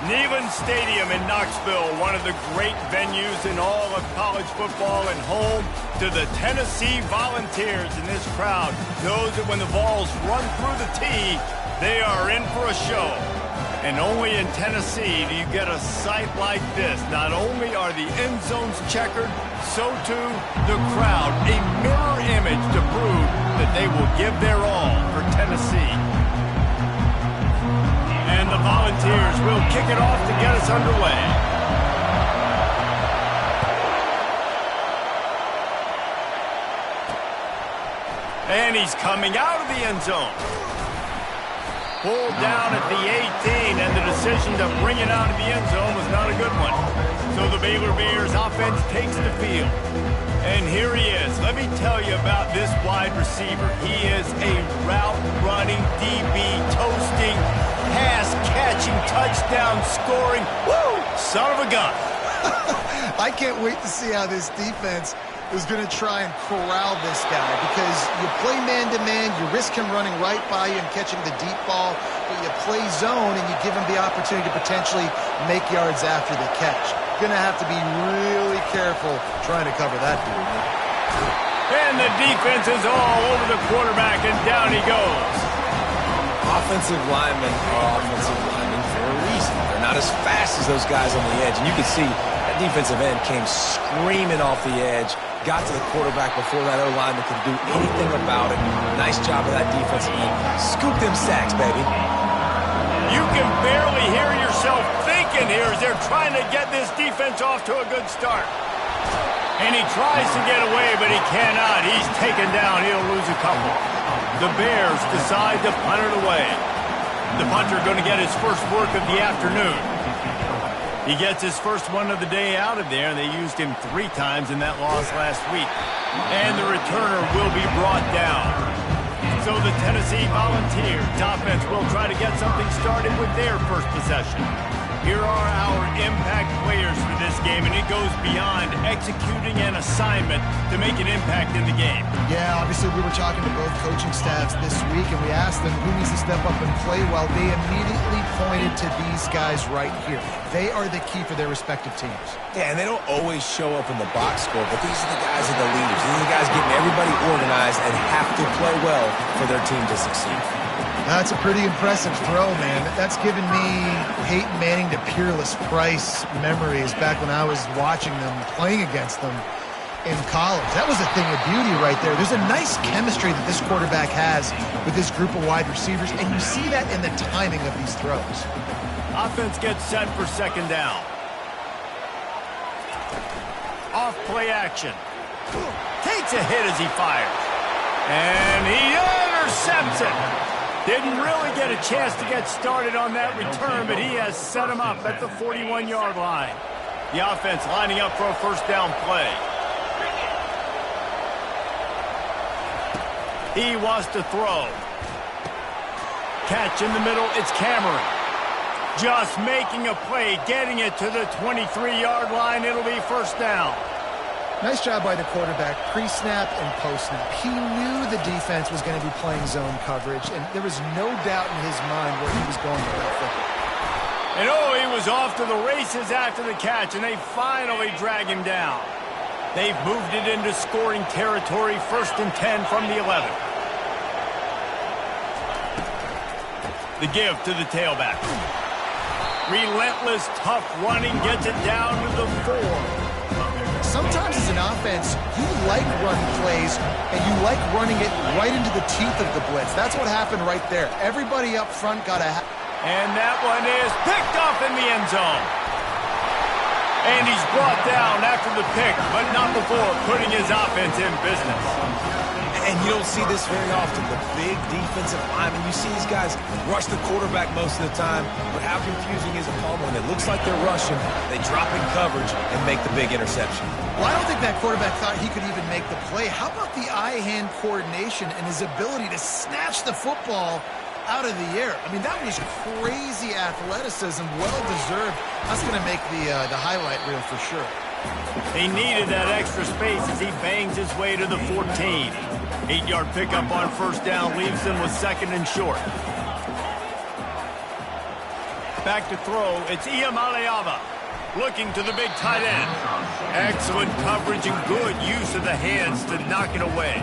Neyland Stadium in Knoxville, one of the great venues in all of college football and home to the Tennessee Volunteers. And this crowd knows that when the balls run through the tee, they are in for a show. And only in Tennessee do you get a sight like this. Not only are the end zones checkered, so too the crowd. A mirror image to prove that they will give their all for Tennessee. And the Volunteers will kick it off to get us underway. And he's coming out of the end zone. Pulled down at the 18, and the decision to bring it out of the end zone was not a good one. So the Baylor Bears offense takes the field. And here he is. Let me tell you about this wide receiver. He is a route-running, DB, toasting, pass-catching, touchdown-scoring, woo, son of a gun. I can't wait to see how this defense is going to try and corral this guy, because you play man-to-man, you risk him running right by you and catching the deep ball, but you play zone and you give him the opportunity to potentially make yards after the catch. Going to have to be really careful trying to cover that dude. And the defense is all over the quarterback, and down he goes. Offensive linemen are offensive linemen for a reason. They're not as fast as those guys on the edge, and you can see that defensive end came screaming off the edge, got to the quarterback before that O-lineman could do anything about it. Nice job of that defensive end. Scoop them sacks, baby. You can barely hear yourself thinking here as they're trying to get this defense off to a good start. And he tries to get away, but he cannot. He's taken down. He'll lose a couple. The Bears decide to punt it away. The punter going to get his first work of the afternoon. He gets his first one of the day out of there. They used him 3 times in that loss last week. And the returner will be brought down. So the Tennessee Volunteers offense will try to get something started with their first possession. Here are our impact players for this game, and it goes beyond executing an assignment to make an impact in the game. Yeah, obviously we were talking to both coaching staffs this week, and we asked them who needs to step up and play well. They immediately pointed to these guys right here. They are the key for their respective teams. Yeah, and they don't always show up in the box score, but these are the guys that are the leaders. These are the guys getting everybody organized and have to play well for their team to succeed. That's a pretty impressive throw, man. That's given me Peyton Manning to Peerless Price memories back when I was watching them, playing against them in college. That was a thing of beauty right there. There's a nice chemistry that this quarterback has with this group of wide receivers, and you see that in the timing of these throws. Offense gets set for second down. Off play action. Takes a hit as he fires. And he intercepts it. Didn't really get a chance to get started on that return, but he has set him up at the 41-yard line. The offense lining up for a first down play. He wants to throw. Catch in the middle, it's Cameron. Just making a play, getting it to the 23-yard line. It'll be first down. Nice job by the quarterback, pre-snap and post-snap. He knew the defense was going to be playing zone coverage, and there was no doubt in his mind where he was going with that football. And oh, he was off to the races after the catch, and they finally drag him down. They've moved it into scoring territory, 1st and 10 from the 11. The give to the tailback. Relentless, tough running, gets it down to the 4. Sometimes as an offense, you like run plays, and you like running it right into the teeth of the blitz. That's what happened right there. Everybody up front got a... And that one is picked off in the end zone. And he's brought down after the pick, but not before putting his offense in business. And you don't see this very often. The big defensive linemen, you see these guys rush the quarterback most of the time, but how confusing is it when it looks like they're rushing, they drop in coverage and make the big interception. Well, I don't think that quarterback thought he could even make the play. How about the eye-hand coordination and his ability to snatch the football out of the air? I mean, that was crazy athleticism, well-deserved. That's going to make the highlight reel for sure. He needed that extra space as he bangs his way to the 14. 8-yard pickup on first down leaves him with 2nd and short. Back to throw, it's Iamaleava. Looking to the big tight end. Excellent coverage and good use of the hands to knock it away.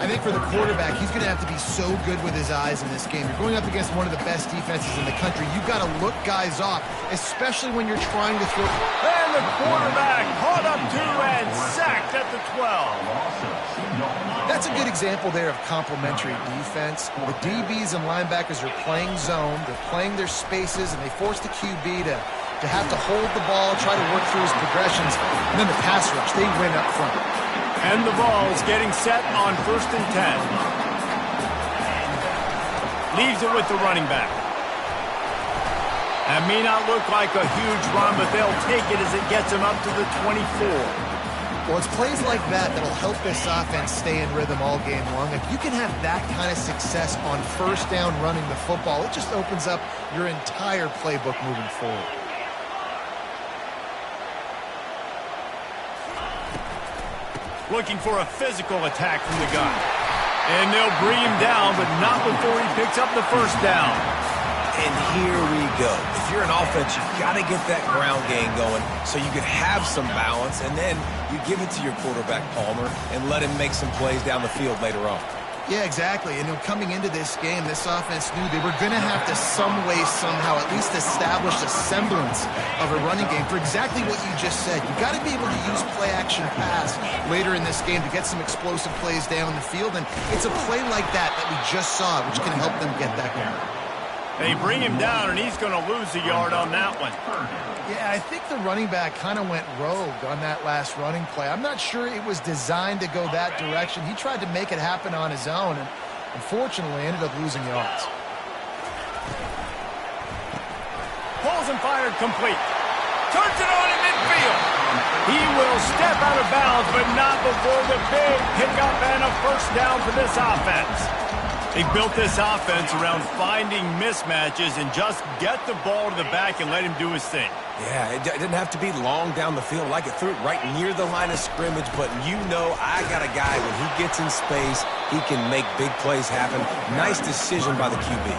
I think for the quarterback, he's going to have to be so good with his eyes in this game. You're going up against one of the best defenses in the country. You've got to look guys off, especially when you're trying to throw. And the quarterback caught up to and sacked at the 12. That's a good example there of complementary defense. The DBs and linebackers are playing zone. They're playing their spaces, and they force the QB to have to hold the ball, try to work through his progressions, and then the pass rush, they win up front. And the ball is getting set on 1st and 10. Leaves it with the running back. That may not look like a huge run, but they'll take it as it gets them up to the 24. Well, it's plays like that that'll help this offense stay in rhythm all game long. If you can have that kind of success on 1st down running the football, it just opens up your entire playbook moving forward. Looking for a physical attack from the gun. And they'll bring him down, but not before he picks up the 1st down. And here we go. If you're an offense, you've got to get that ground game going so you can have some balance, and then you give it to your quarterback, Palmer, and let him make some plays down the field later on. Yeah, exactly. And coming into this game, this offense knew they were going to have to some way, somehow, at least establish a semblance of a running game for exactly what you just said. You've got to be able to use play-action pass later in this game to get some explosive plays down the field. And it's a play like that we just saw, which can help them get that going. They bring him down, and he's going to lose a yard on that one. Yeah, I think the running back kind of went rogue on that last running play. I'm not sure it was designed to go that direction. He tried to make it happen on his own, and unfortunately ended up losing yards. Pulls and fired complete. Turns it on in midfield. He will step out of bounds, but not before the big pickup and a 1st down for this offense. They built this offense around finding mismatches and just get the ball to the back and let him do his thing. Yeah, it didn't have to be long down the field. Like it threw it right near the line of scrimmage, but you know I got a guy, when he gets in space, he can make big plays happen. Nice decision by the QB.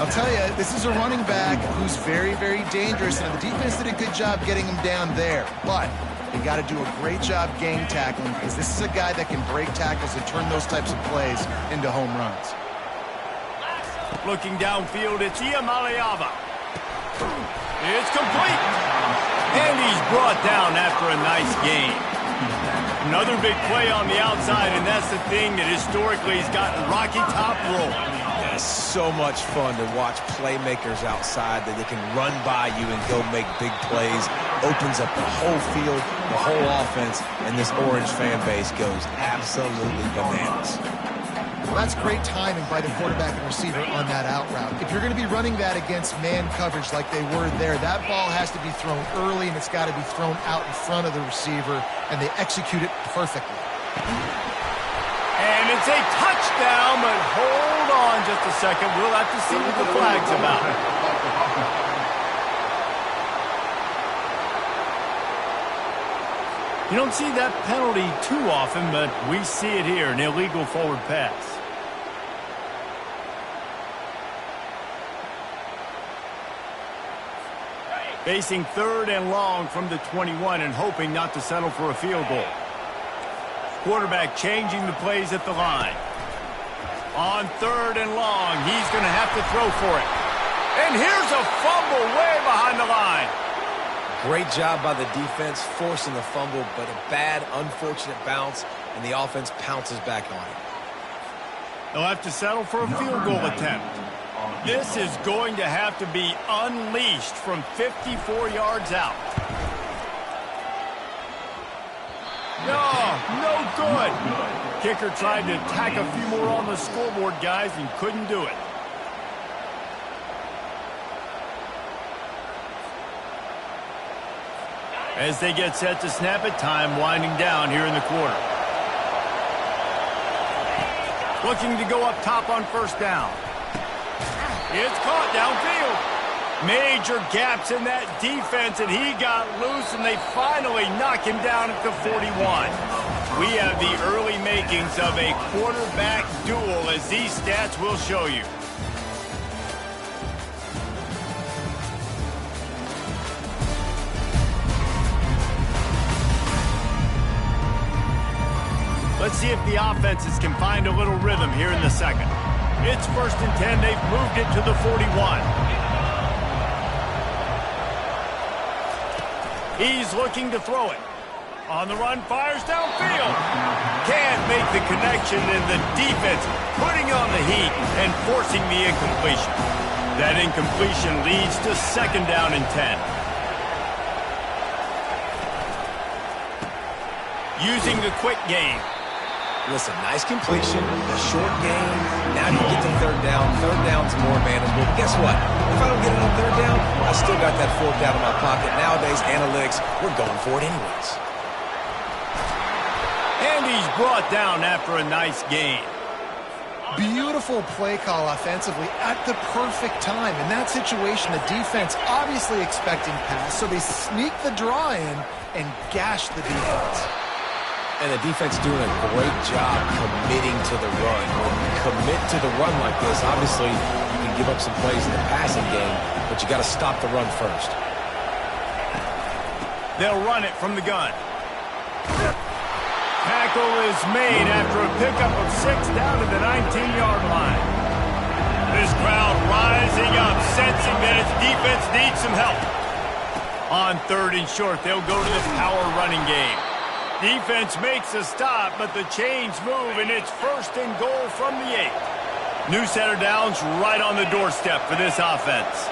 I'll tell you, this is a running back who's very, very dangerous, and the defense did a good job getting him down there. But you got to do a great job gang tackling, because this is a guy that can break tackles and turn those types of plays into home runs. Looking downfield, it's Iamaleava. It's complete. And he's brought down after a nice gain. Another big play on the outside, and that's the thing that historically has gotten Rocky Top rolling. It's so much fun to watch playmakers outside that they can run by you and go make big plays. Opens up the whole field, the whole offense, and this Orange fan base goes absolutely bananas. Well, that's great timing by the quarterback and receiver on that out route. If you're going to be running that against man coverage like they were there, that ball has to be thrown early, and it's got to be thrown out in front of the receiver, and they execute it perfectly. And it's a touchdown, but hold on just a second. We'll have to see what the flag's about. You don't see that penalty too often, but we see it here, an illegal forward pass. Facing 3rd and long from the 21 and hoping not to settle for a field goal. Quarterback changing the plays at the line. On 3rd and long, he's going to have to throw for it. And here's a fumble way behind the line. Great job by the defense forcing the fumble, but a bad, unfortunate bounce, and the offense pounces back on it. They'll have to settle for a field goal attempt. This is going to have to be unleashed from 54 yards out. No good. Kicker tried to tack a few more on the scoreboard, guys, and couldn't do it. As they get set to snap it, time winding down here in the quarter. Looking to go up top on 1st down. It's caught downfield. Major gaps in that defense, and he got loose, and they finally knock him down at the 41. We have the early makings of a quarterback duel, as these stats will show you. Let's see if the offenses can find a little rhythm here in the second. It's 1st and 10. They've moved it to the 41. He's looking to throw it. On the run, fires downfield. Can't make the connection, and the defense putting on the heat and forcing the incompletion. That incompletion leads to 2nd down and 10. Using the quick game. Listen, nice completion, a short game. Now you get to 3rd down. 3rd down's more manageable. But guess what? If I don't get it on 3rd down, I still got that 4th down in my pocket. Nowadays, analytics, we're going for it anyways. And he's brought down after a nice gain. Beautiful play call offensively at the perfect time. In that situation, the defense obviously expecting pass, so they sneak the draw in and gash the defense. And the defense doing a great job committing to the run. When you commit to the run like this, obviously you can give up some plays in the passing game, but you got to stop the run first. They'll run it from the gun. Tackle is made after a pickup of 6 down to the 19-yard line. This crowd rising up, sensing that its defense needs some help. On 3rd and short, they'll go to the power running game. Defense makes a stop, but the chains move, and it's 1st and goal from the 8. New set of downs right on the doorstep for this offense.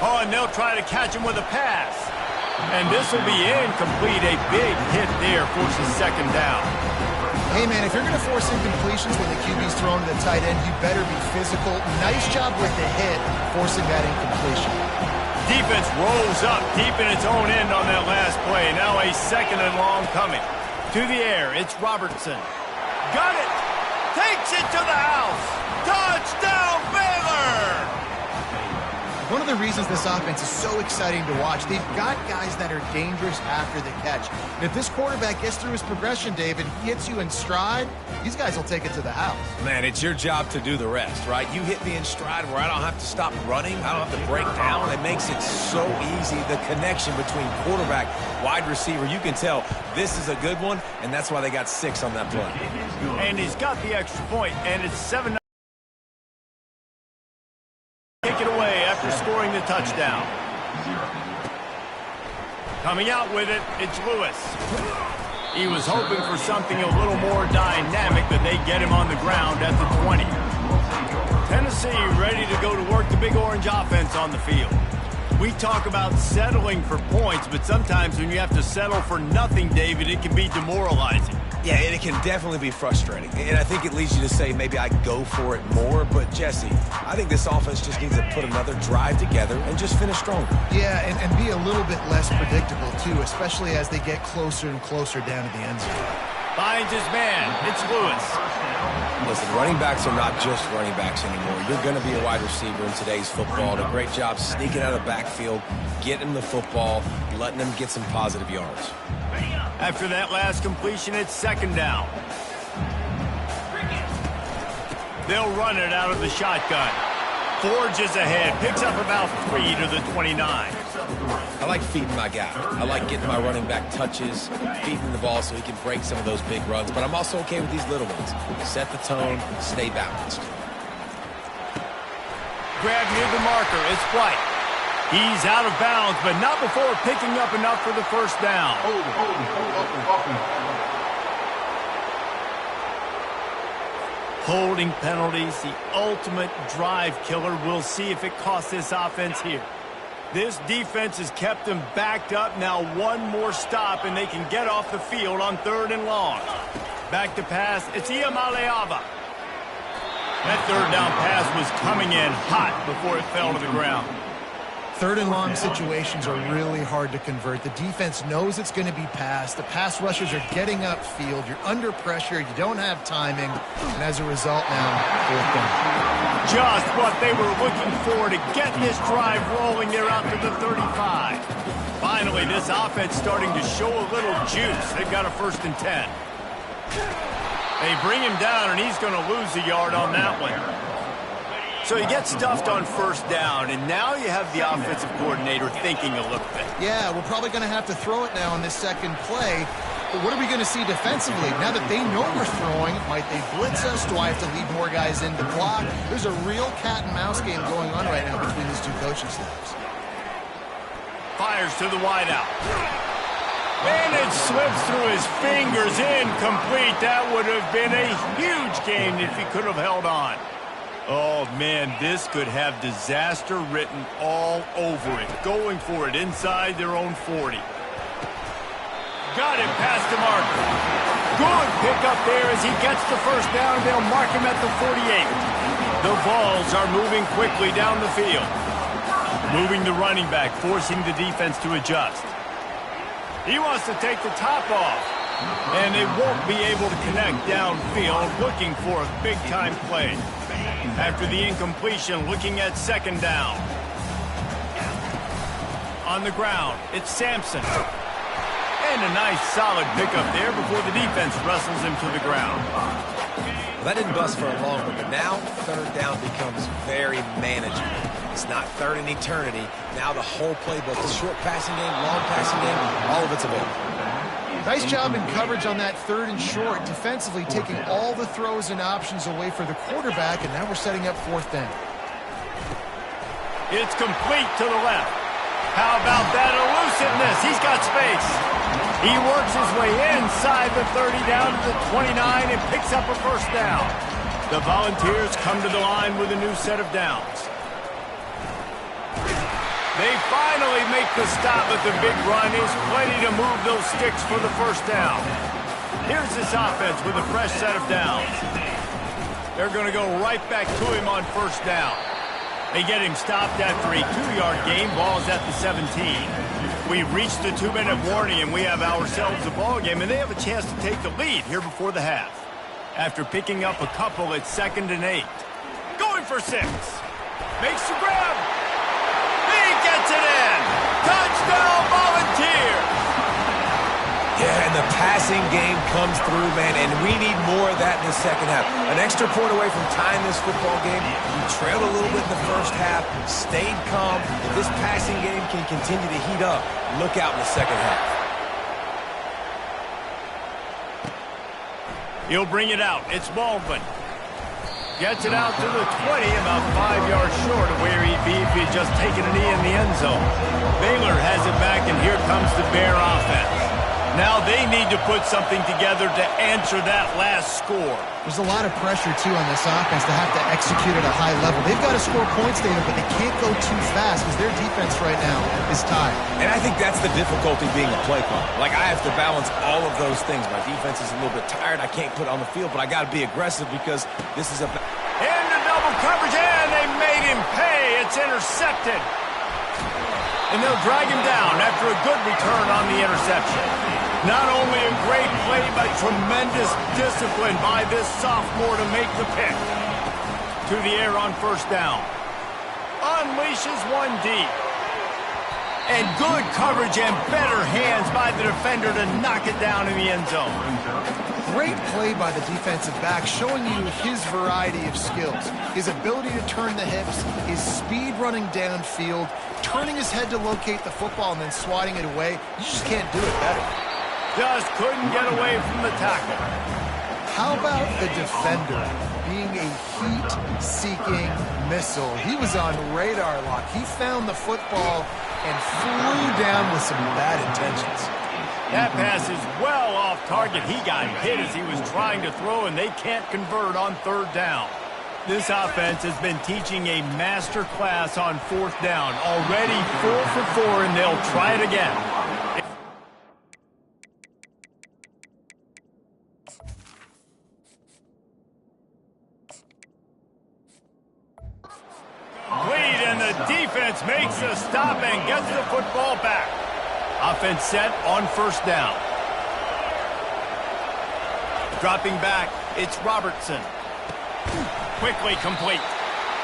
Oh, and they'll try to catch him with a pass. And this will be incomplete. A big hit there forces 2nd down. Hey, man, if you're going to force incompletions when the QB's thrown to the tight end, you better be physical. Nice job with the hit, forcing that incompletion. Defense rolls up deep in its own end on that last play. Now a 2nd and long coming. To the air, it's Robertson. Got it! Takes it to the house! Touchdown, Baylor! One of the reasons this offense is so exciting to watch, they've got guys that are dangerous after the catch. And if this quarterback gets through his progression, David, he hits you in stride, these guys will take it to the house. Man, it's your job to do the rest, right? You hit me in stride where I don't have to stop running. I don't have to break down. It makes it so easy. The connection between quarterback, wide receiver, you can tell this is a good one, and that's why they got 6 on that play. And he's got the extra point, and it's 7. Take it away after scoring the touchdown. Coming out with it, it's Lewis. He was hoping for something a little more dynamic, but they get him on the ground at the 20. Tennessee ready to go to work the Big Orange offense on the field. We talk about settling for points, but sometimes when you have to settle for nothing, David, it can be demoralizing. Yeah, and it can definitely be frustrating. And I think it leads you to say maybe I go for it more. But, Jesse, I think this offense just needs to put another drive together and just finish stronger. Yeah, and be a little bit less predictable, too, especially as they get closer and closer down to the end zone. Finds his man. It's Lewis. Listen, running backs are not just running backs anymore. You're going to be a wide receiver in today's football. A great job sneaking out of the backfield, getting the football, letting them get some positive yards. After that last completion, it's 2nd down. They'll run it out of the shotgun. Forges ahead, picks up about 3 to the 29. I like feeding my guy. I like getting my running back touches, feeding the ball so he can break some of those big runs. But I'm also okay with these little ones. Set the tone, stay balanced. Grab near the marker, it's White. He's out of bounds, but not before picking up enough for the 1st down. Holding penalties, the ultimate drive killer. We'll see if it costs this offense here. This defense has kept them backed up. Now one more stop, and they can get off the field on 3rd and long. Back to pass, it's Iamaleava. That 3rd down pass was coming in hot before it fell to the ground. 3rd and long situations are really hard to convert. The defense knows it's going to be passed. The pass rushers are getting upfield. You're under pressure. You don't have timing. And as a result now, 4th down. Just what they were looking for to get this drive rolling. They're out to the 35. Finally, this offense starting to show a little juice. They've got a 1st and 10. They bring him down, and he's going to lose a yard on that one. So he gets stuffed on 1st down, and now you have the offensive coordinator thinking a little bit. Yeah, we're probably going to have to throw it now on this 2nd play. But what are we going to see defensively? Now that they know we're throwing, might they blitz us? Do I have to lead more guys in to block? There's a real cat and mouse game going on right now between these two coaching staffs. Fires to the wideout. And it slips through his fingers, incomplete. That would have been a huge gain if he could have held on. Oh, man, this could have disaster written all over it. Going for it inside their own 40. Got it past the marker. Good pickup there as he gets the first down. They'll mark him at the 48. The Vols are moving quickly down the field. Moving the running back, forcing the defense to adjust. He wants to take the top off. And they won't be able to connect downfield, looking for a big-time play. After the incompletion, looking at second down. On the ground, it's Sampson. And a nice solid pickup there before the defense wrestles him to the ground. That didn't bust for a long one, but now third down becomes very manageable. It's not third in eternity. Now the whole playbook, the short passing game, long passing game, all of it's available. Nice job in coverage on that third and short, defensively taking all the throws and options away for the quarterback, and now we're setting up fourth down. It's complete to the left. How about that elusiveness? He's got space. He works his way inside the 30 down to the 29 and picks up a first down. The Volunteers come to the line with a new set of downs. They finally make the stop, but the big run is plenty to move those sticks for the first down. Here's this offense with a fresh set of downs. They're going to go right back to him on first down. They get him stopped after a 2-yard gain. Ball's at the 17. We've reached the 2-minute warning, and we have ourselves a ball game, and they have a chance to take the lead here before the half. After picking up a couple, it's 2nd and 8. Going for 6. Makes the grab. He gets it in. Touchdown, Volunteers. Yeah, and the passing game comes through, man, and we need more of that in the second half. An extra point away from tying this football game. We trailed a little bit in the first half, stayed calm. If this passing game can continue to heat up, look out in the second half. He'll bring it out. It's Baldwin. Gets it out to the 20, about 5 yards short of where he'd be if he'd just taken a knee in the end zone. Baylor has it back, and here comes the Bear offense. Now they need to put something together to answer that last score. There's a lot of pressure, too, on this offense to have to execute at a high level. They've got to score points, David, but they can't go too fast because their defense right now is tired. And I think that's the difficulty being a play caller. Like, I have to balance all of those things. My defense is a little bit tired. I can't put it on the field, but I got to be aggressive because this is a... Into double coverage, and they made him pay. It's intercepted. And they'll drag him down after a good return on the interception. Not only a great play, but tremendous discipline by this sophomore to make the pick. To the air on first down. Unleashes one deep. And good coverage and better hands by the defender to knock it down in the end zone. Great play by the defensive back, showing you his variety of skills. His ability to turn the hips, his speed running downfield, turning his head to locate the football and then swatting it away. You just can't do it better. Just couldn't get away from the tackle. How about the defender being a heat-seeking missile? He was on radar lock. He found the football and flew down with some bad intentions. That pass is well off target. He got hit as he was trying to throw, and they can't convert on third down. This offense has been teaching a master class on fourth down. Already 4 for 4, and they'll try it again. Lead, and the defense makes the stop and gets the football back. Offense set on first down. Dropping back, it's Robertson. Quickly complete.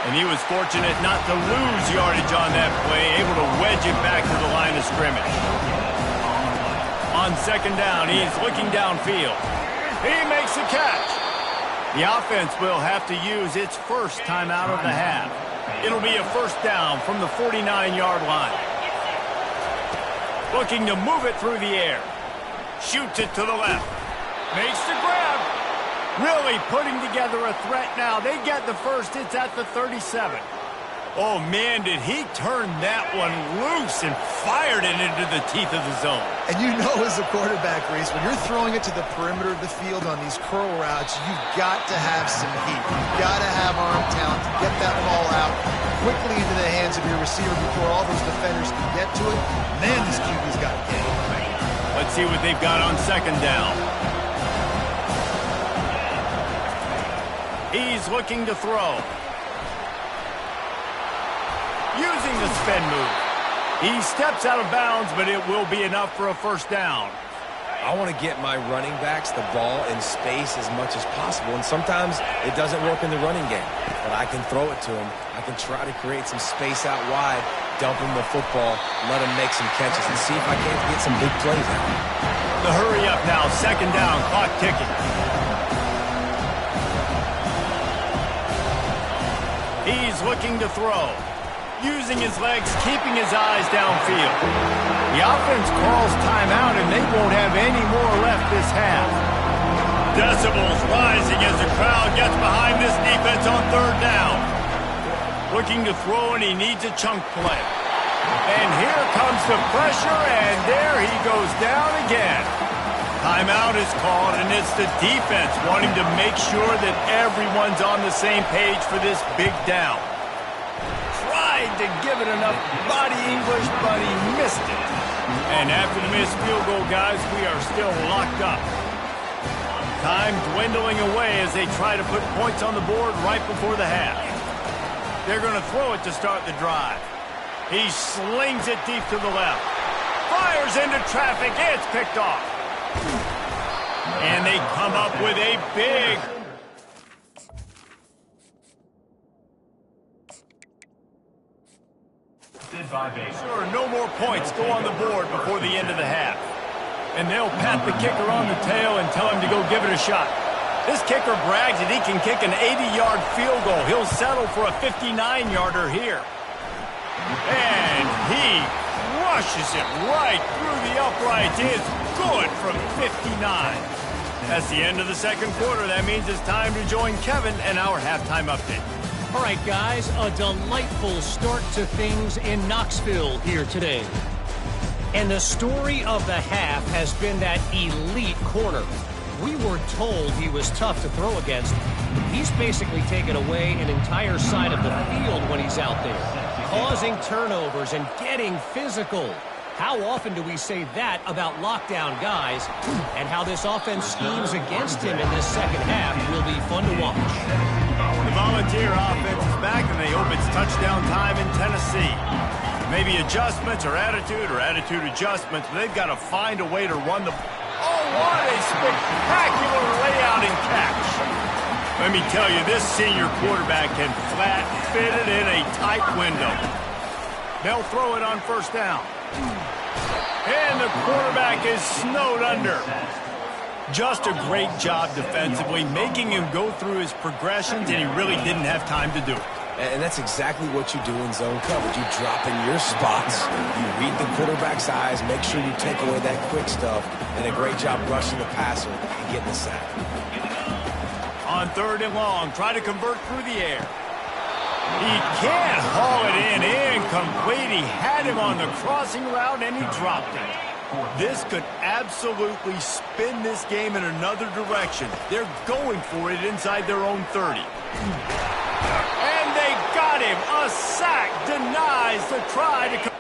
And he was fortunate not to lose yardage on that play, able to wedge it back to the line of scrimmage. On second down, he's looking downfield. He makes the catch. The offense will have to use its first timeout of the half. It'll be a first down from the 49-yard line. Looking to move it through the air. Shoots it to the left. Makes the grab. Really putting together a threat now. They get the first. It's at the 37. Oh, man, did he turn that one loose and fired it into the teeth of the zone. And you know as a quarterback, Reese, when you're throwing it to the perimeter of the field on these curl routes, you've got to have some heat. You've got to have arm talent to get that ball out quickly into the hands of your receiver before all those defenders can get to it. Man, this QB's got game. Let's see what they've got on second down. He's looking to throw. Using the spin move. He steps out of bounds, but it will be enough for a first down. I want to get my running backs the ball in space as much as possible, and sometimes it doesn't work in the running game. But I can throw it to him. I can try to create some space out wide, dump him the football, let him make some catches, and see if I can't get some big plays out. The hurry up now, second down, clock ticking. He's looking to throw. Using his legs, keeping his eyes downfield. The offense calls timeout, and they won't have any more left this half. Decibels rising as the crowd gets behind this defense on third down. Looking to throw, and he needs a chunk play. And here comes the pressure, and there he goes down again. Timeout is called, and it's the defense wanting to make sure that everyone's on the same page for this big down. Tried to give it enough body English, but he missed it. And after the missed field goal, guys, we are still locked up. Time dwindling away as they try to put points on the board right before the half. They're going to throw it to start the drive. He slings it deep to the left. Fires into traffic. It's picked off. And they come up with a big... Sure, no more points go on the board before the end of the half. And they'll pat the kicker on the tail and tell him to go give it a shot. This kicker brags that he can kick an 80-yard field goal. He'll settle for a 59-yarder here. And he crushes it right through the uprights. It's good from 59. That's the end of the second quarter. That means it's time to join Kevin and our halftime update. All right, guys, a delightful start to things in Knoxville here today. And the story of the half has been that elite corner. We were told he was tough to throw against. He's basically taken away an entire side of the field when he's out there, causing turnovers and getting physical. How often do we say that about lockdown guys? And how this offense schemes against him in this second half will be fun to watch. The Volunteer offense is back, and they hope it's touchdown time in Tennessee. Maybe adjustments or attitude adjustments, but they've got to find a way to run the... Oh, what a spectacular layout and catch. Let me tell you, this senior quarterback can flat fit it in a tight window. They'll throw it on first down. And the quarterback is snowed under. Just a great job defensively, making him go through his progressions, and he really didn't have time to do it. And that's exactly what you do in zone coverage. You drop in your spots, you read the quarterback's eyes, make sure you take away that quick stuff, and a great job rushing the passer and getting the sack. On third and long, try to convert through the air. He can't haul it in incomplete. He had him on the crossing route, and he dropped it. This could absolutely spin this game in another direction. They're going for it inside their own 30. And they got him. A sack denies the try to...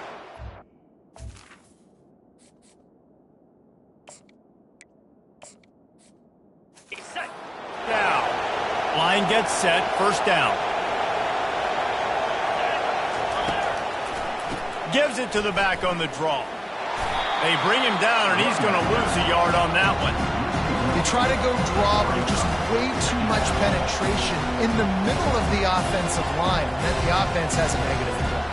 Now, line gets set, first down. Gives it to the back on the draw. They bring him down, and he's going to lose a yard on that one. They try to go draw, but there's just way too much penetration in the middle of the offensive line, and then the offense has a negative play.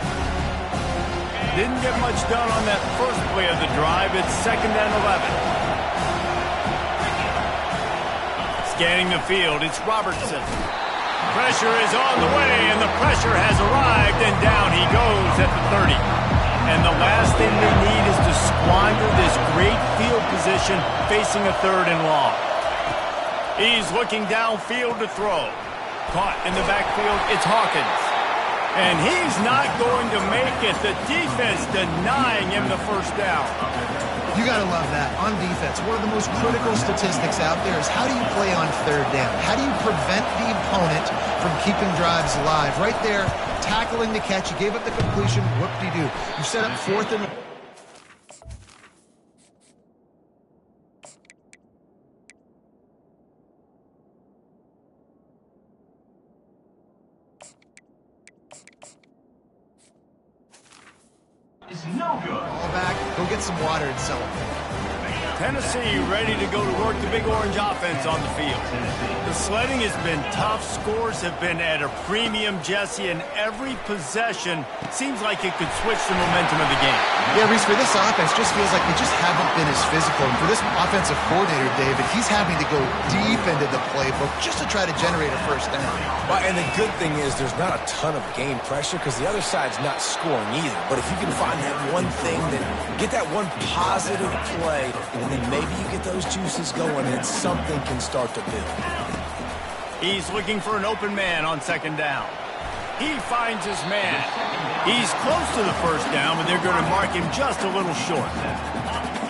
Didn't get much done on that first play of the drive. It's second and 11. Scanning the field, it's Robertson. Pressure is on the way, and the pressure has arrived, and down he goes at the 30. And the last thing they need is to squander this great field position position, facing a 3rd and long. He's looking downfield to throw. Caught in the backfield, it's Hawkins. And he's not going to make it. The defense denying him the first down. You got to love that. On defense, one of the most critical statistics out there is how do you play on 3rd down? How do you prevent the opponent from keeping drives alive? Right there, tackling the catch. You gave up the completion. Whoop-de-doo. You set up 4th and... Is no good. Ball back. Go get some water and celebrate. Tennessee ready to go to work the Big Orange offense on the field. The sledding has been tough. Scores have been at a premium, Jesse, and every possession seems like it could switch the momentum of the game. Yeah, Reese, for this offense, just feels like they just haven't been as physical. And for this offensive coordinator, David, he's having to go deep into the playbook just to try to generate a first down. Well, and the good thing is there's not a ton of game pressure because the other side's not scoring either. But if you can find that one thing, that get that one positive play, and then maybe you get those juices going and something can start to build. He's looking for an open man on 2nd down. He finds his man. He's close to the first down, but they're going to mark him just a little short.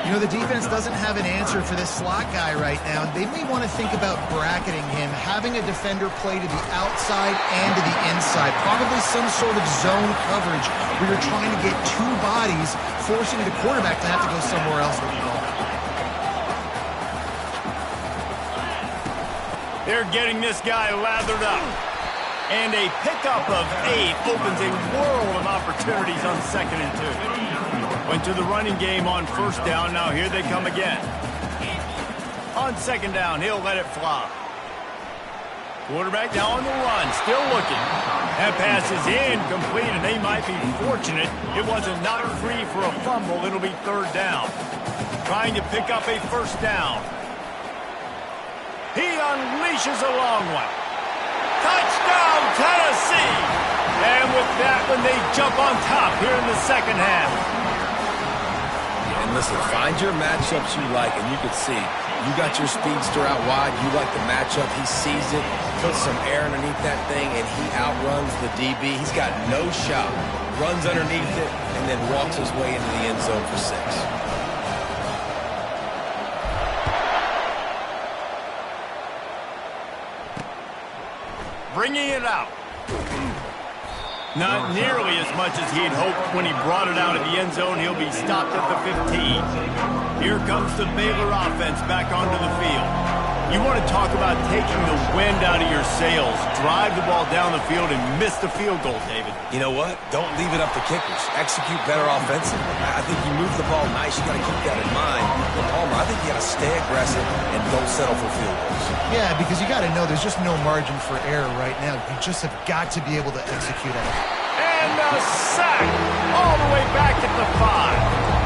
You know, the defense doesn't have an answer for this slot guy right now. They may want to think about bracketing him, having a defender play to the outside and to the inside. Probably some sort of zone coverage where you're trying to get 2 bodies, forcing the quarterback to have to go somewhere else with the ball. They're getting this guy lathered up. And a pickup of 8 opens a world of opportunities on 2nd and 2. Went to the running game on 1st down. Now here they come again. On 2nd down, he'll let it fly. Quarterback now on the run, still looking. That pass is incomplete, and they might be fortunate it wasn't knocked free for a fumble. It'll be 3rd down. Trying to pick up a 1st down. He unleashes a long one. Touchdown, Tennessee! And with that one, they jump on top here in the 2nd half. And listen, find your matchups you like, and you can see you got your speedster out wide. You like the matchup. He sees it, puts some air underneath that thing, and he outruns the DB. He's got no shot. Runs underneath it, and then walks his way into the end zone for 6. Bringing it out. Not nearly as much as he'd hoped when he brought it out of the end zone. He'll be stopped at the 15. Here comes the Baylor offense back onto the field. You want to talk about taking the wind out of your sails. Drive the ball down the field and miss the field goal, David. You know what? Don't leave it up to kickers. Execute better offensively. I think you move the ball nice. You got to keep that in mind. But Palmer, I think you got to stay aggressive and don't settle for field goals. Yeah, because you got to know there's just no margin for error right now. You just have got to be able to execute on it. And a sack all the way back at the 5.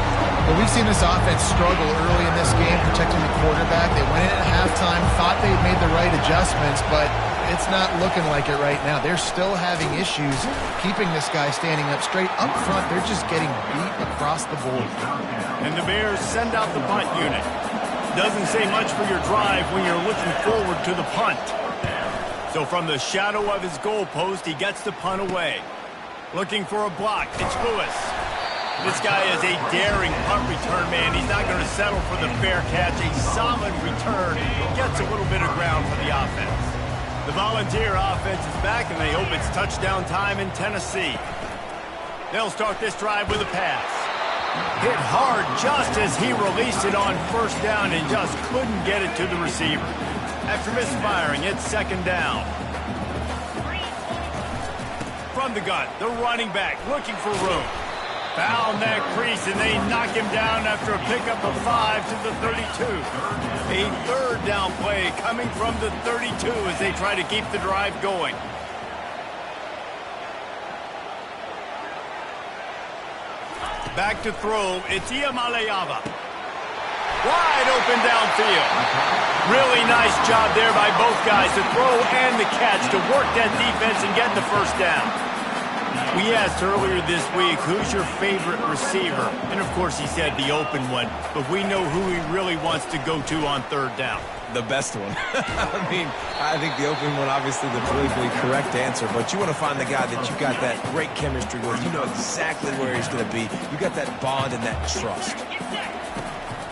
Well, we've seen this offense struggle early in this game, protecting the quarterback. They went in at halftime, thought they'd made the right adjustments, but it's not looking like it right now. They're still having issues keeping this guy standing up straight. Up front, they're just getting beat across the board. And the Bears send out the punt unit. Doesn't say much for your drive when you're looking forward to the punt. So from the shadow of his goalpost, he gets the punt away. Looking for a block. It's Lewis. This guy is a daring punt return man. He's not going to settle for the fair catch. A solid return. Gets a little bit of ground for the offense. The Volunteer offense is back, and they hope it's touchdown time in Tennessee. They'll start this drive with a pass. Hit hard just as he released it on 1st down and just couldn't get it to the receiver. After misfiring, it's 2nd down. From the gun, the running back looking for room. Found that crease, and they knock him down after a pickup of 5 to the 32. A 3rd down play coming from the 32 as they try to keep the drive going. Back to throw, it's Iamaleava. Wide open downfield. Really nice job there by both guys, the throw and the catch, to work that defense and get the 1st down. We asked earlier this week, who's your favorite receiver? And, of course, he said the open one. But we know who he really wants to go to on third down. The best one. I mean, I think the open one, obviously, the politically correct answer. But you want to find the guy that you got that great chemistry with. You know exactly where he's going to be. You got that bond and that trust.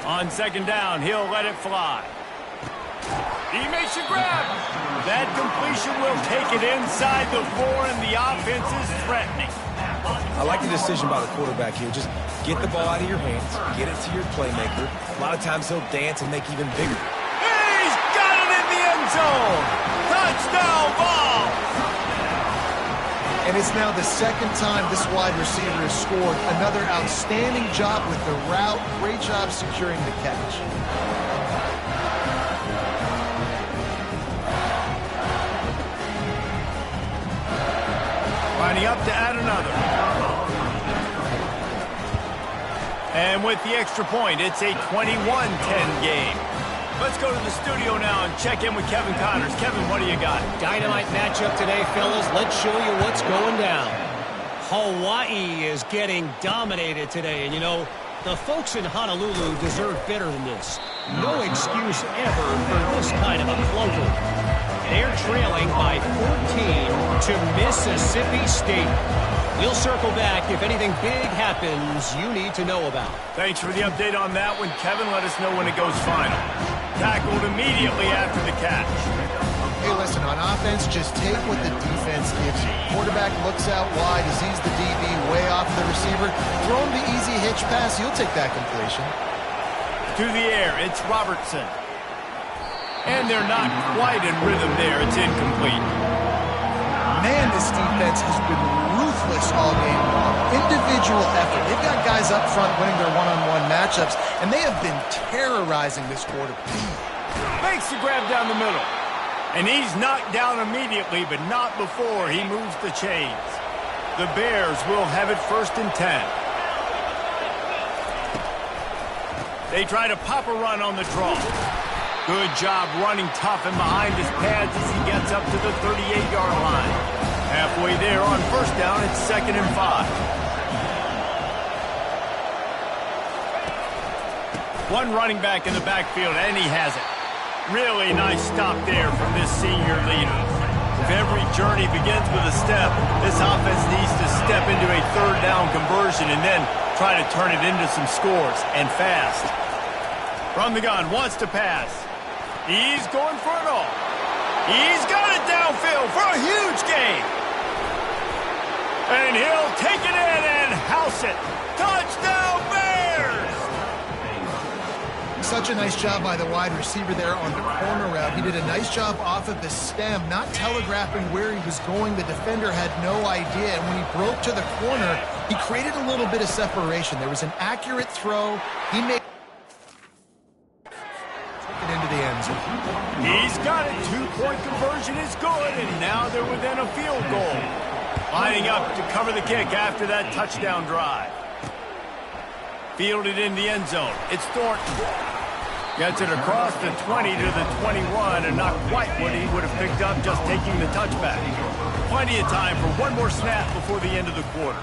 On second down, he'll let it fly. He makes a grab. That completion will take it inside the 4, and the offense is threatening. I like the decision by the quarterback here. Just get the ball out of your hands, get it to your playmaker. A lot of times he'll dance and make even bigger. He's got it in the end zone. Touchdown ball. And it's now the second time this wide receiver has scored. Another outstanding job with the route. Great job securing the catch. Lining up to add another. And with the extra point, it's a 21-10 game. Let's go to the studio now and check in with Kevin Connors. Kevin, what do you got? Dynamite matchup today, fellas. Let's show you what's going down. Hawaii is getting dominated today. And, you know, the folks in Honolulu deserve better than this. No excuse ever for this kind of a clunker. They're trailing by 14 to Mississippi State. We'll circle back if anything big happens you need to know about. Thanks for the update on that one, Kevin. Let us know when it goes final. Tackled immediately after the catch. Hey, listen, on offense, just take what the defense gives you. Quarterback looks out wide, he sees the DB way off the receiver. Throw him the easy hitch pass, he'll take that completion. To the air, it's Robertson. And they're not quite in rhythm there. It's incomplete. Man, this defense has been ruthless all game long. Individual effort. They've got guys up front winning their one-on-one matchups, and they have been terrorizing this quarterback. Makes the grab down the middle. And he's knocked down immediately, but not before he moves the chains. The Bears will have it 1st and 10. They try to pop a run on the draw. Good job running tough and behind his pads as he gets up to the 38-yard line. Halfway there on 1st down, it's 2nd and 5. One running back in the backfield, and he has it. Really nice stop there from this senior leader. If every journey begins with a step, this offense needs to step into a 3rd down conversion and then try to turn it into some scores, and fast. From the gun, wants to pass. He's going for it all. He's got it downfield for a huge gain. And he'll take it in and house it. Touchdown, Bears! Such a nice job by the wide receiver there on the corner route. He did a nice job off of the stem, not telegraphing where he was going. The defender had no idea. And when he broke to the corner, he created a little bit of separation. There was an accurate throw. He made into the end zone. He's got it. 2-point conversion is good, and now they're within a field goal. Lining up to cover the kick after that touchdown drive. Fielded in the end zone. It's Thornton. Gets it across the 20 to the 21, and not quite what he would have picked up just taking the touchback. Plenty of time for one more snap before the end of the quarter.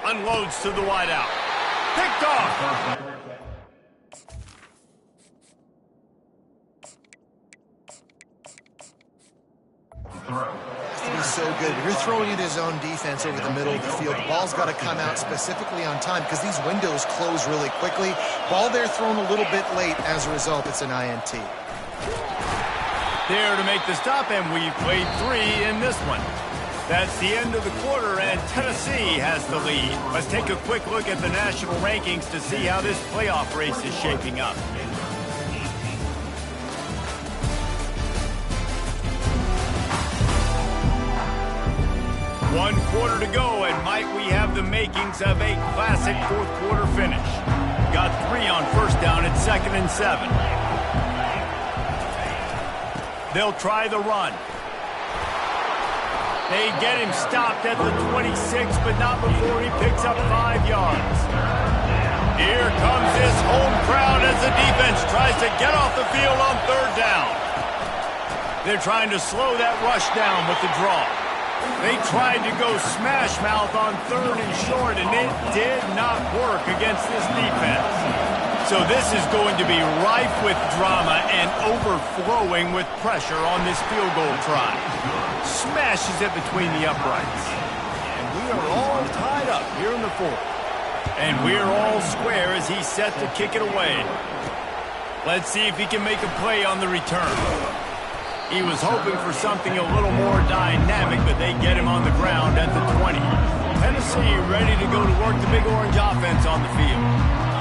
Unloads to the wideout. Picked off. He's so good. You're throwing in his own defense over the middle of the field. The ball's got to come out specifically on time because these windows close really quickly. Ball there thrown a little bit late. As a result, it's an INT. There to make the stop, and we've played 3 in this one. That's the end of the quarter, and Tennessee has the lead. Let's take a quick look at the national rankings to see how this playoff race is shaping up. One quarter to go, and might we have the makings of a classic 4th quarter finish. Got 3 on 1st down at 2nd and 7. They'll try the run. They get him stopped at the 26, but not before he picks up 5 yards. Here comes this home crowd as the defense tries to get off the field on 3rd down. They're trying to slow that rush down with the draw. They tried to go smash mouth on 3rd and short, and it did not work against this defense. So this is going to be rife with drama and overflowing with pressure on this field goal try. Smashes it between the uprights. And we are all tied up here in the 4th. And we're all square as he's set to kick it away. Let's see if he can make a play on the return. He was hoping for something a little more dynamic, but they get him on the ground at the 20. Tennessee ready to go to work the Big Orange offense on the field.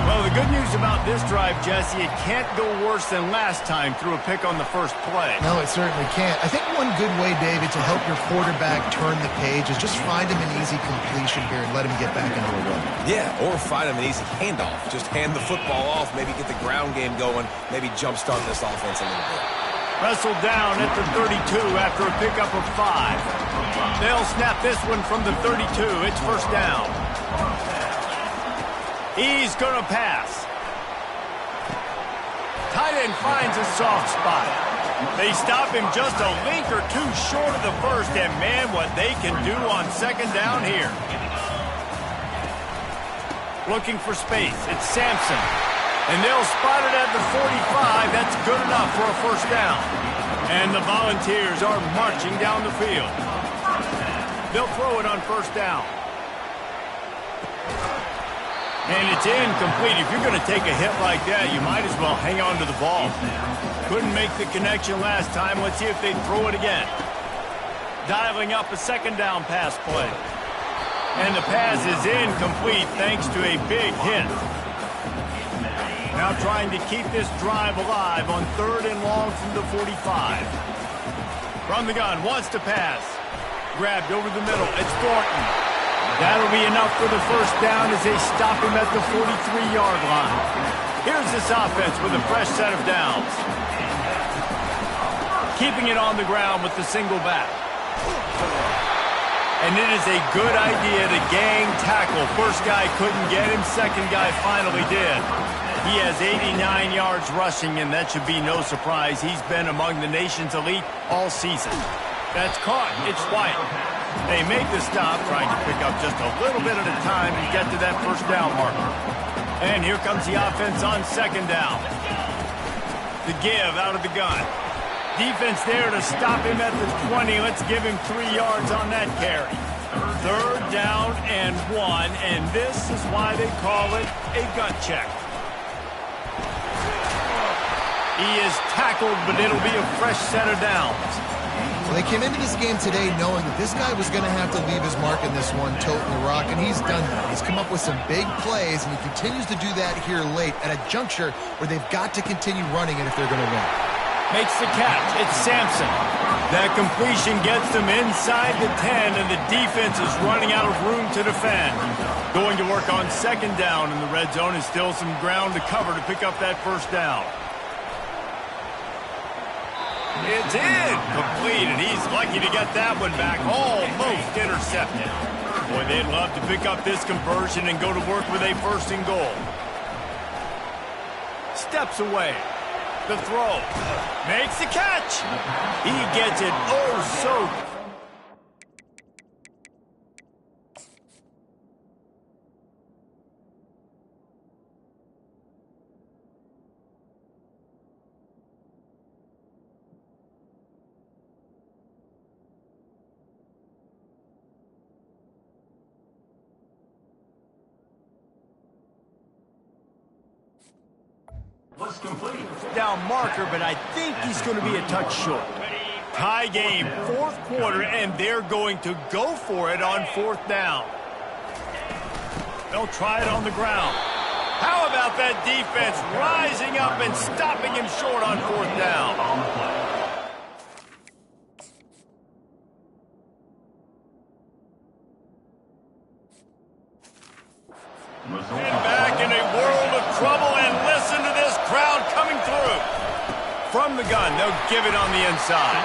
Well, the good news about this drive, Jesse, it can't go worse than last time through a pick on the first play. No, it certainly can't. I think one good way, David, to help your quarterback turn the page is just find him an easy completion here and let him get back into a run. Yeah, or find him an easy handoff. Just hand the football off, maybe get the ground game going, maybe jumpstart this offense a little bit. Wrestled down at the 32 after a pickup of 5. They'll snap this one from the 32. It's first down. He's going to pass. Tight end finds a soft spot. They stop him just a link or two short of the first, and man, what they can do on second down here. Looking for space. It's Sampson. And they'll spot it at the 45. That's good enough for a first down. And the Volunteers are marching down the field. They'll throw it on first down. And it's incomplete. If you're going to take a hit like that, you might as well hang on to the ball. Couldn't make the connection last time. Let's see if they throw it again. Dialing up a second down pass play. And the pass is incomplete thanks to a big hit. Now trying to keep this drive alive on 3rd and long from the 45. From the gun, wants to pass. Grabbed over the middle. It's Thornton. That'll be enough for the first down as they stop him at the 43-yard line. Here's this offense with a fresh set of downs. Keeping it on the ground with the single back. And it is a good idea to gang tackle. First guy couldn't get him, second guy finally did. He has 89 yards rushing, and that should be no surprise. He's been among the nation's elite all season. That's caught. It's White. They make the stop, trying to pick up just a little bit at a time to get to that first down marker. And here comes the offense on second down. The give out of the gun. Defense there to stop him at the 20. Let's give him 3 yards on that carry. 3rd down and 1, and this is why they call it a gut check. He is tackled, but it'll be a fresh set of downs. Well, they came into this game today knowing that this guy was going to have to leave his mark in this one, toting the rock, and he's done that. He's come up with some big plays, and he continues to do that here late at a juncture where they've got to continue running it if they're going to win. Makes the catch. It's Sampson. That completion gets them inside the 10, and the defense is running out of room to defend. Going to work on second down, and the red zone is still some ground to cover to pick up that first down. It's incomplete, and he's lucky to get that one back. Almost intercepted. Boy, they'd love to pick up this conversion and go to work with a first and goal. Steps away. The throw. Makes the catch. He gets it oh so. Was complete. Down marker, but I think he's going to be a touch short. Tie game, 4th quarter, and they're going to go for it on 4th down. They'll try it on the ground. How about that defense rising up and stopping him short on 4th down? And back in a world of trouble, and listen to this crowd coming through. From the gun, they'll give it on the inside.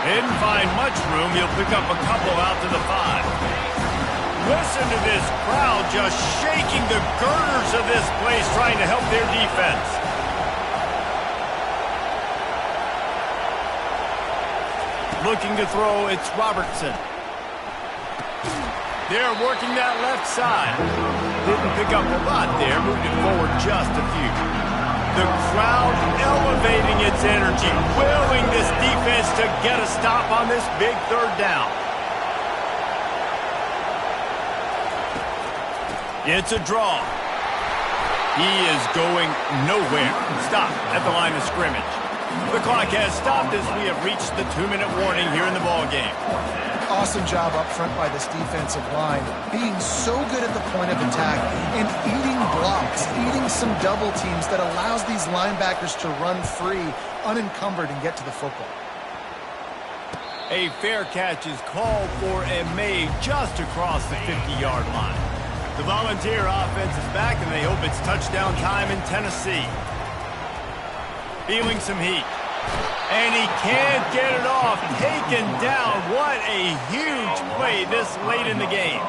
They didn't find much room. He'll pick up a couple out to the 5. Listen to this crowd just shaking the girders of this place, trying to help their defense. Looking to throw, it's Robertson. They're working that left side. Didn't pick up a lot there, moved it forward just a few. The crowd elevating its energy, willing this defense to get a stop on this big third down. It's a draw. He is going nowhere. Stop at the line of scrimmage. The clock has stopped as we have reached the 2-minute warning here in the ballgame. Awesome job up front by this defensive line, being so good at the point of attack and eating blocks, eating some double teams that allows these linebackers to run free, unencumbered, and get to the football. A fair catch is called for and made just across the 50-yard line. The Volunteer offense is back, and they hope it's touchdown time in Tennessee. Feeling some heat. And he can't get it off. Taken down. What a huge play this late in the game.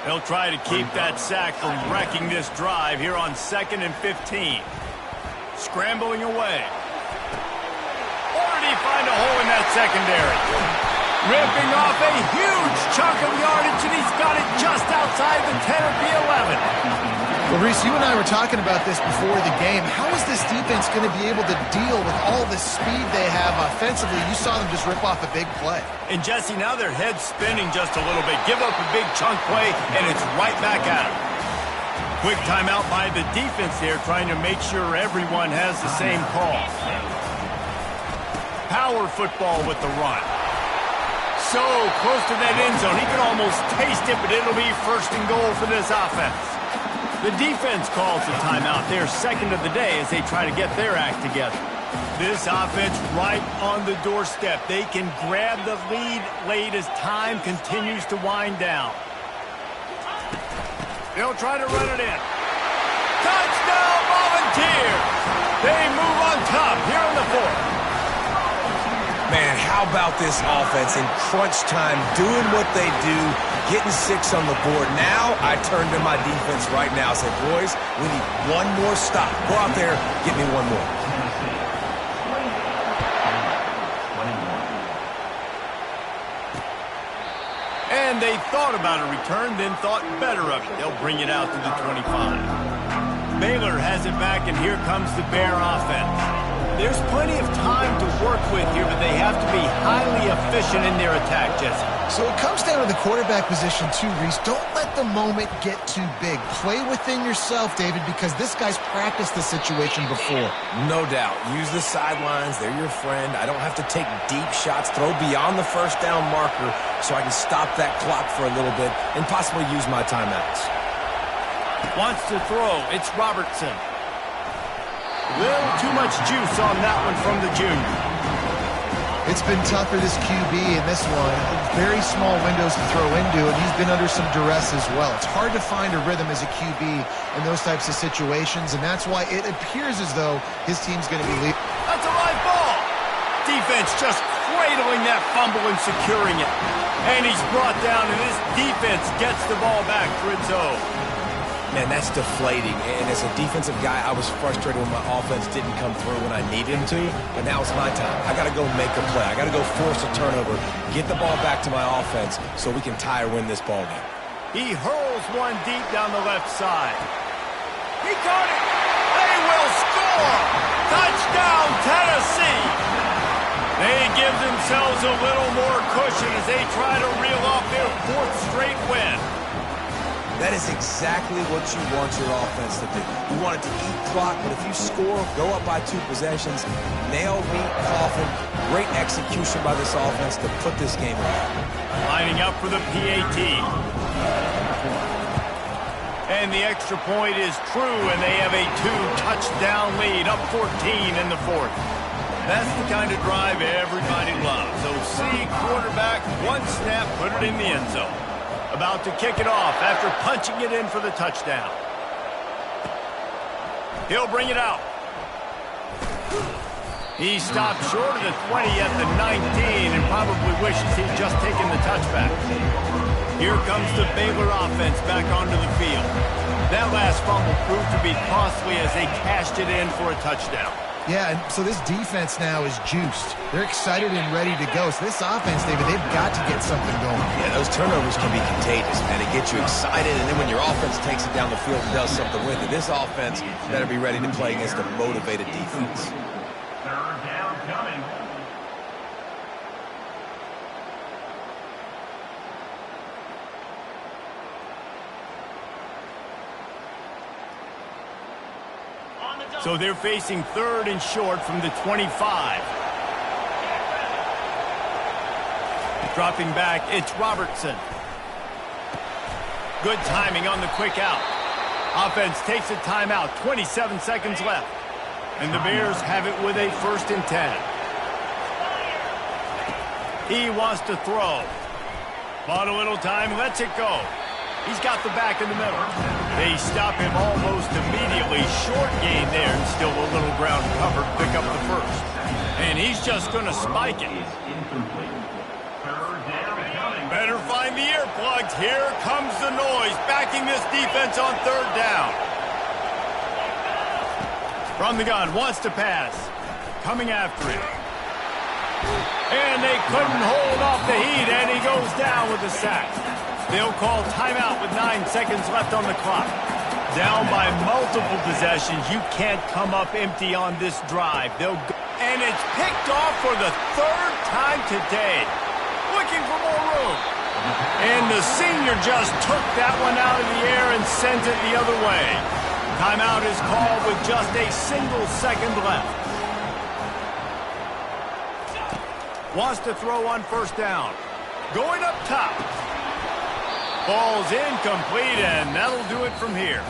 They'll try to keep that sack from wrecking this drive here on 2nd and 15. Scrambling away. Or did he find a hole in that secondary? Ripping off a huge chunk of yardage, and he's got it just outside the 10 of the 11. Well, Reese, you and I were talking about this before the game. How is this defense going to be able to deal with all the speed they have offensively? You saw them just rip off a big play. And, Jesse, now their head's spinning just a little bit. Give up a big chunk play, and it's right back at them. Quick timeout by the defense there, trying to make sure everyone has the same call. Power football with the run. So close to that end zone. He can almost taste it, but it'll be 1st and goal for this offense. The defense calls the timeout. They're 2nd of the day as they try to get their act together. This offense right on the doorstep. They can grab the lead late as time continues to wind down. They'll try to run it in. Touchdown, Volunteers! They move on top here in the 4th. Man, how about this offense in crunch time, doing what they do, getting 6 on the board. Now I turn to my defense right now and say, boys, we need one more stop. Go out there, get me one more. And they thought about a return, then thought better of it. They'll bring it out to the 25. Baylor has it back, and here comes the Bear offense. There's plenty of time to work with here, but they have to be highly efficient in their attack, Jesse. So it comes down to the quarterback position too, Reese. Don't let the moment get too big. Play within yourself, David, because this guy's practiced the situation before. No doubt. Use the sidelines. They're your friend. I don't have to take deep shots, throw beyond the 1st down marker so I can stop that clock for a little bit and possibly use my timeouts. Wants to throw. It's Robertson. Little too much juice on that one from the junior. It's been tough for this QB in this one. Very small windows to throw into, and he's been under some duress as well. It's hard to find a rhythm as a QB in those types of situations, and that's why it appears as though his team's going to be leading. That's a live ball. Defense just cradling that fumble and securing it. And he's brought down, and this defense gets the ball back for its own. Man, that's deflating. And as a defensive guy, I was frustrated when my offense didn't come through when I needed him to. But now it's my time. I got to go make a play. I got to go force a turnover, get the ball back to my offense so we can tie or win this ball game. He hurls one deep down the left side. He caught it. They will score. Touchdown, Tennessee. They give themselves a little more cushion as they try to reel off their 4th straight win. That is exactly what you want your offense to do. You want it to eat clock, but if you score, go up by 2 possessions, nail, meet, coffin. Great execution by this offense to put this game away. Lining up for the PAT. And the extra point is true, and they have a 2-touchdown lead, up 14 in the 4th. That's the kind of drive everybody loves. OC quarterback, one snap, put it in the end zone. About to kick it off after punching it in for the touchdown. He'll bring it out. He stopped short of the 20 at the 19 and probably wishes he'd just taken the touchback. Here comes the Baylor offense back onto the field. That last fumble proved to be costly as they cashed it in for a touchdown. Yeah, and so this defense now is juiced. They're excited and ready to go. So this offense, David, they've got to get something going. Yeah, those turnovers can be contagious, man. It gets you excited, and then when your offense takes it down the field and does something with it, this offense better be ready to play against a motivated defense. Third down coming. So they're facing third and short from the 25. Dropping back, it's Robertson. Good timing on the quick out. Offense takes a timeout, 27 seconds left. And the Bears have it with a 1st and 10. He wants to throw. Bought a little time, lets it go. He's got the back in the middle. They stop him almost immediately. Short gain there and still a little ground covered. Pick up the 1st. And he's just going to spike it. Better find the earplugs. Here comes the noise. Backing this defense on 3rd down. From the gun, wants to pass. Coming after him. And they couldn't hold off the heat, and he goes down with a sack. They'll call timeout with 9 seconds left on the clock. Down by multiple possessions. You can't come up empty on this drive. They'll go. And it's picked off for the 3rd time today. Looking for more room. And the senior just took that one out of the air and sends it the other way. Timeout is called with just a single second left. Wants to throw on 1st down. Going up top. Ball's incomplete, and that'll do it from here.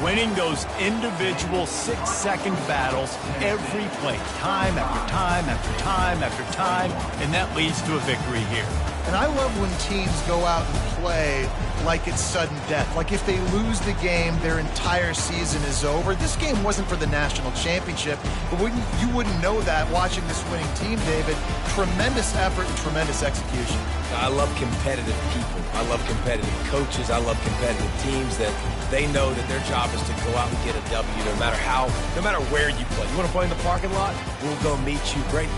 Winning those individual 6-second battles every play, time after time after time after time, and that leads to a victory here. And I love when teams go out and play like it's sudden death. Like if they lose the game, their entire season is over. This game wasn't for the national championship, but you wouldn't know that watching this winning team, David. Tremendous effort and tremendous execution. I love competitive people. I love competitive coaches. I love competitive teams that they know that their job is to go out and get a W no matter where you play. You want to play in the parking lot? We'll go meet you. Great.